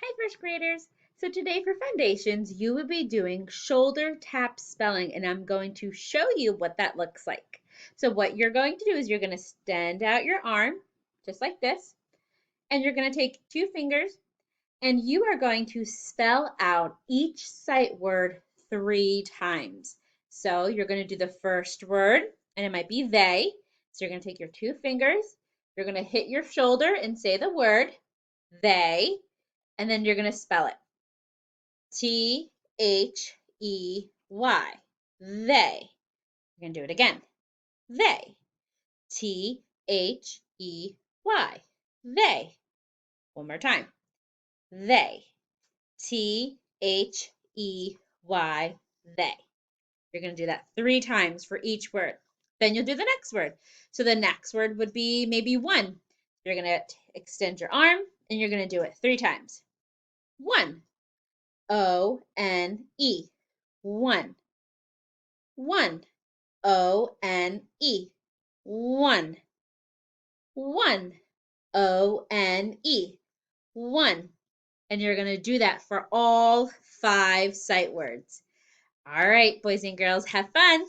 Hi, first graders. So today for Foundations, you will be doing shoulder tap spelling, and I'm going to show you what that looks like. So what you're going to do is you're going to stand out your arm, just like this, and you're going to take two fingers, and you are going to spell out each sight word 3 times. So you're going to do the first word, and it might be they. So you're going to take your two fingers, you're going to hit your shoulder and say the word, they, and then you're going to spell it. T-H-E-Y. They. We're going to do it again. They. T-H-E-Y. They. One more time. They. T-H-E-Y. They. You're going to do that 3 times for each word. Then you'll do the next word. So the next word would be maybe one. You're going to extend your arm and you're going to do it 3 times. One. O-N-E. One. One. O-N-E. One. One. O-N-E. One. And you're going to do that for all 5 sight words. All right, boys and girls, have fun.